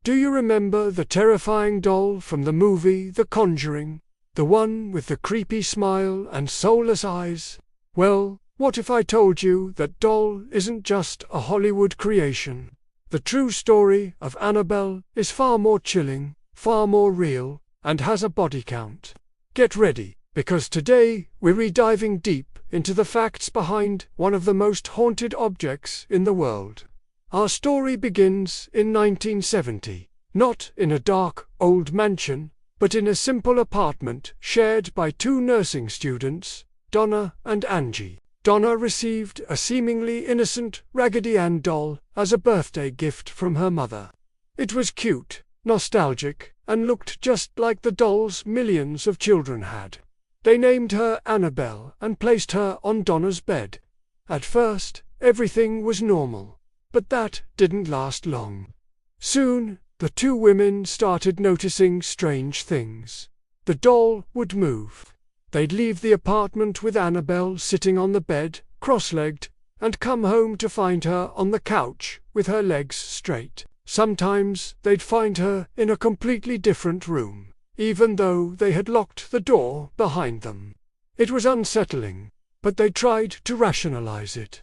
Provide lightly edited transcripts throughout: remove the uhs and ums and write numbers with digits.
Do you remember the terrifying doll from the movie The Conjuring? The one with the creepy smile and soulless eyes? Well, what if I told you that doll isn't just a Hollywood creation? The true story of Annabelle is far more chilling, far more real, and has a body count. Get ready, because today we're diving deep into the facts behind one of the most haunted objects in the world. Our story begins in 1970, not in a dark, old mansion, but in a simple apartment shared by two nursing students, Donna and Angie. Donna received a seemingly innocent Raggedy Ann doll as a birthday gift from her mother. It was cute, nostalgic, and looked just like the dolls millions of children had. They named her Annabelle and placed her on Donna's bed. At first, everything was normal, but that didn't last long. Soon, the two women started noticing strange things. The doll would move. They'd leave the apartment with Annabelle sitting on the bed, cross-legged, and come home to find her on the couch with her legs straight. Sometimes they'd find her in a completely different room, even though they had locked the door behind them. It was unsettling, but they tried to rationalize it.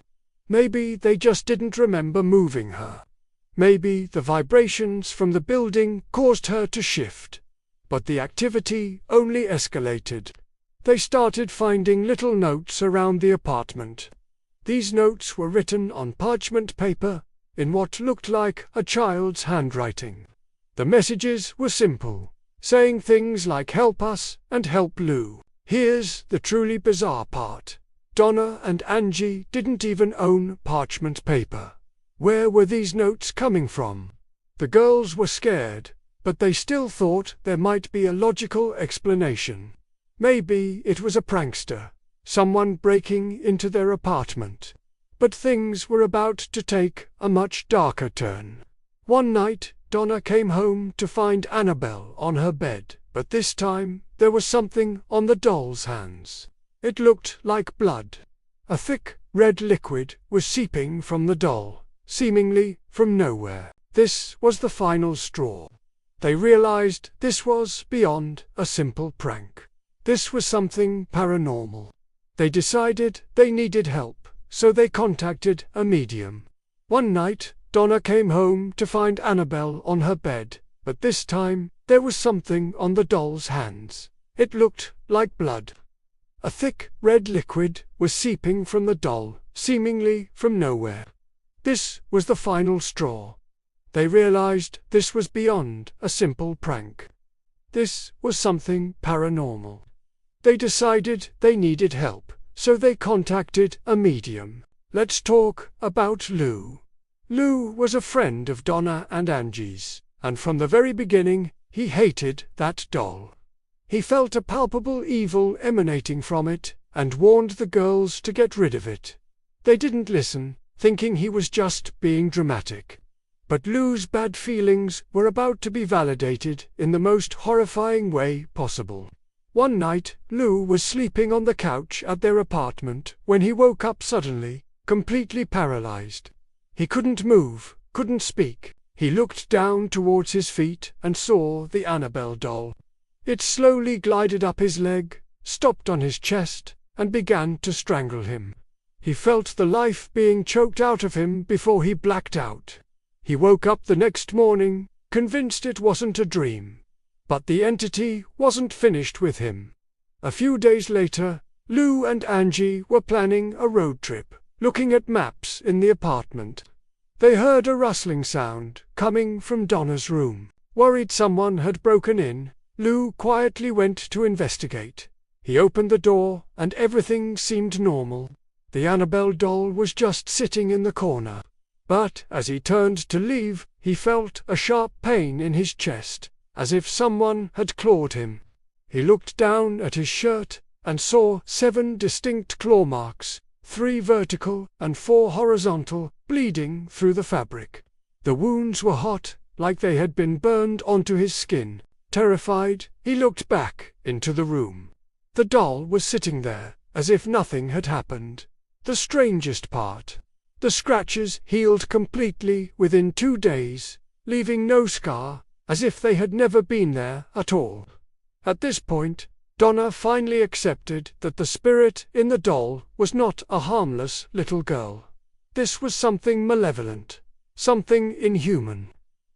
Maybe they just didn't remember moving her. Maybe the vibrations from the building caused her to shift. But the activity only escalated. They started finding little notes around the apartment. These notes were written on parchment paper, in what looked like a child's handwriting. The messages were simple, saying things like "Help us" and "Help Lou." Here's the truly bizarre part. Donna and Angie didn't even own parchment paper. Where were these notes coming from? The girls were scared, but they still thought there might be a logical explanation. Maybe it was a prankster, someone breaking into their apartment. But things were about to take a much darker turn. One night, Donna came home to find Annabelle on her bed, but this time there was something on the doll's hands. It looked like blood. A thick, red liquid was seeping from the doll, seemingly from nowhere. This was the final straw. They realized this was beyond a simple prank. This was something paranormal. They decided they needed help, so they contacted a medium. One night, Donna came home to find Annabelle on her bed, but this time there was something on the doll's hands. It looked like blood. A thick, red liquid was seeping from the doll, seemingly from nowhere. This was the final straw. They realized this was beyond a simple prank. This was something paranormal. They decided they needed help, so they contacted a medium. Let's talk about Lou. Lou was a friend of Donna and Angie's, and from the very beginning, he hated that doll. He felt a palpable evil emanating from it, and warned the girls to get rid of it. They didn't listen, thinking he was just being dramatic. But Lou's bad feelings were about to be validated in the most horrifying way possible. One night, Lou was sleeping on the couch at their apartment when he woke up suddenly, completely paralyzed. He couldn't move, couldn't speak. He looked down towards his feet and saw the Annabelle doll. It slowly glided up his leg, stopped on his chest, and began to strangle him. He felt the life being choked out of him before he blacked out. He woke up the next morning, convinced it wasn't a dream. But the entity wasn't finished with him. A few days later, Lou and Angie were planning a road trip, looking at maps in the apartment. They heard a rustling sound coming from Donna's room. Worried someone had broken in, Lou quietly went to investigate. He opened the door, and everything seemed normal. The Annabelle doll was just sitting in the corner. But as he turned to leave, he felt a sharp pain in his chest, as if someone had clawed him. He looked down at his shirt and saw 7 distinct claw marks, 3 vertical and 4 horizontal, bleeding through the fabric. The wounds were hot, like they had been burned onto his skin. Terrified, he looked back into the room. The doll was sitting there, as if nothing had happened. The strangest part: the scratches healed completely within 2 days, leaving no scar, as if they had never been there at all. At this point, Donna finally accepted that the spirit in the doll was not a harmless little girl. This was something malevolent, something inhuman.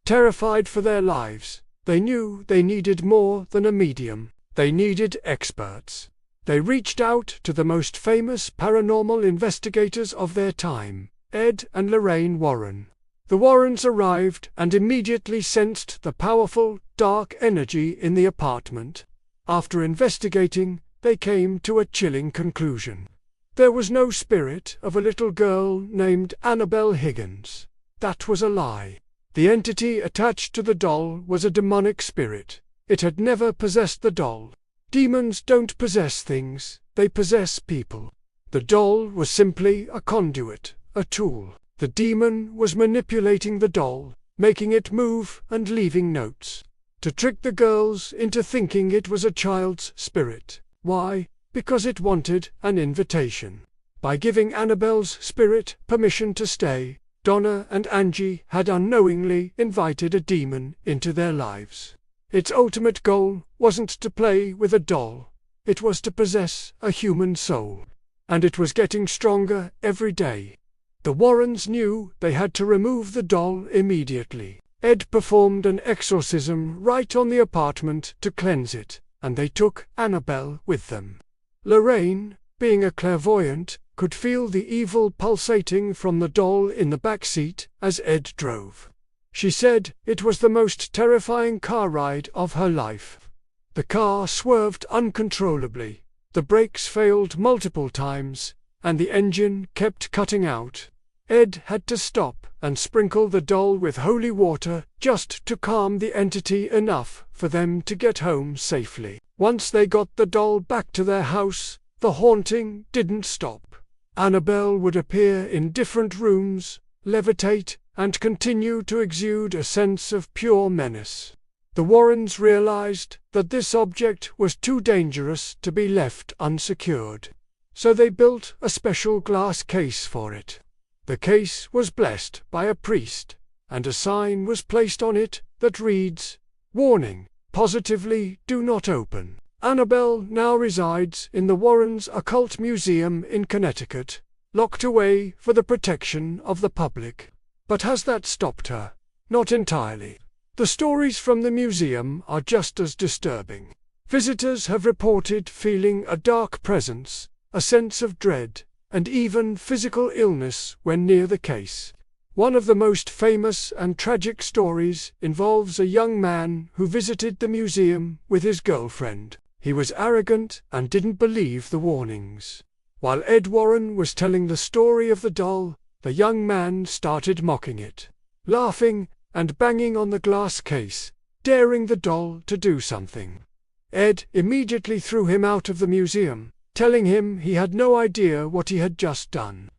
Terrified for their lives, they knew they needed more than a medium. They needed experts. They reached out to the most famous paranormal investigators of their time, Ed and Lorraine Warren. The Warrens arrived and immediately sensed the powerful, dark energy in the apartment. After investigating, they came to a chilling conclusion. There was no spirit of a little girl named Annabelle Higgins. That was a lie. The entity attached to the doll was a demonic spirit. It had never possessed the doll. Demons don't possess things, they possess people. The doll was simply a conduit, a tool. The demon was manipulating the doll, making it move and leaving notes, to trick the girls into thinking it was a child's spirit. Why? Because it wanted an invitation. By giving Annabelle's spirit permission to stay, Donna and Angie had unknowingly invited a demon into their lives. Its ultimate goal wasn't to play with a doll, it was to possess a human soul. And it was getting stronger every day. The Warrens knew they had to remove the doll immediately. Ed performed an exorcism right on the apartment to cleanse it, and they took Annabelle with them. Lorraine, being a clairvoyant, could feel the evil pulsating from the doll in the back seat as Ed drove. She said it was the most terrifying car ride of her life. The car swerved uncontrollably, the brakes failed multiple times, and the engine kept cutting out. Ed had to stop and sprinkle the doll with holy water just to calm the entity enough for them to get home safely. Once they got the doll back to their house, the haunting didn't stop. Annabelle would appear in different rooms, levitate, and continue to exude a sense of pure menace. The Warrens realized that this object was too dangerous to be left unsecured, so they built a special glass case for it. The case was blessed by a priest, and a sign was placed on it that reads, "Warning, positively do not open." Annabelle now resides in the Warrens Occult Museum in Connecticut, locked away for the protection of the public. But has that stopped her? Not entirely. The stories from the museum are just as disturbing. Visitors have reported feeling a dark presence, a sense of dread, and even physical illness when near the case. One of the most famous and tragic stories involves a young man who visited the museum with his girlfriend. He was arrogant and didn't believe the warnings. While Ed Warren was telling the story of the doll, the young man started mocking it, laughing and banging on the glass case, daring the doll to do something. Ed immediately threw him out of the museum, telling him he had no idea what he had just done.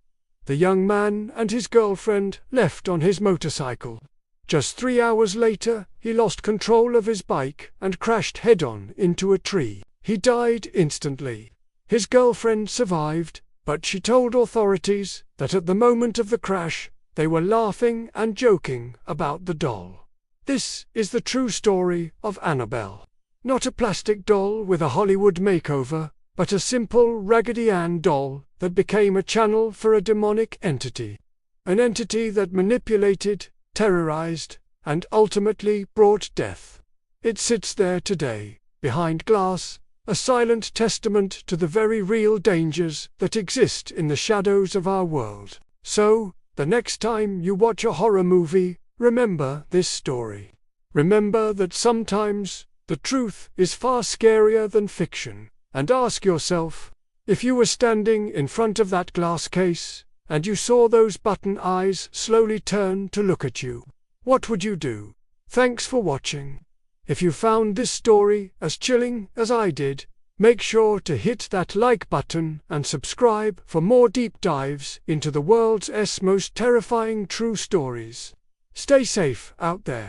The young man and his girlfriend left on his motorcycle. Just 3 hours later, he lost control of his bike and crashed head-on into a tree. He died instantly. His girlfriend survived, but she told authorities that at the moment of the crash, they were laughing and joking about the doll. This is the true story of Annabelle. Not a plastic doll with a Hollywood makeover, but a simple Raggedy Ann doll that became a channel for a demonic entity. An entity that manipulated, terrorized, and ultimately brought death. It sits there today, behind glass, a silent testament to the very real dangers that exist in the shadows of our world. So, the next time you watch a horror movie, remember this story. Remember that sometimes the truth is far scarier than fiction. And ask yourself, if you were standing in front of that glass case, and you saw those button eyes slowly turn to look at you, what would you do? Thanks for watching. If you found this story as chilling as I did, make sure to hit that like button and subscribe for more deep dives into the world's most terrifying true stories. Stay safe out there.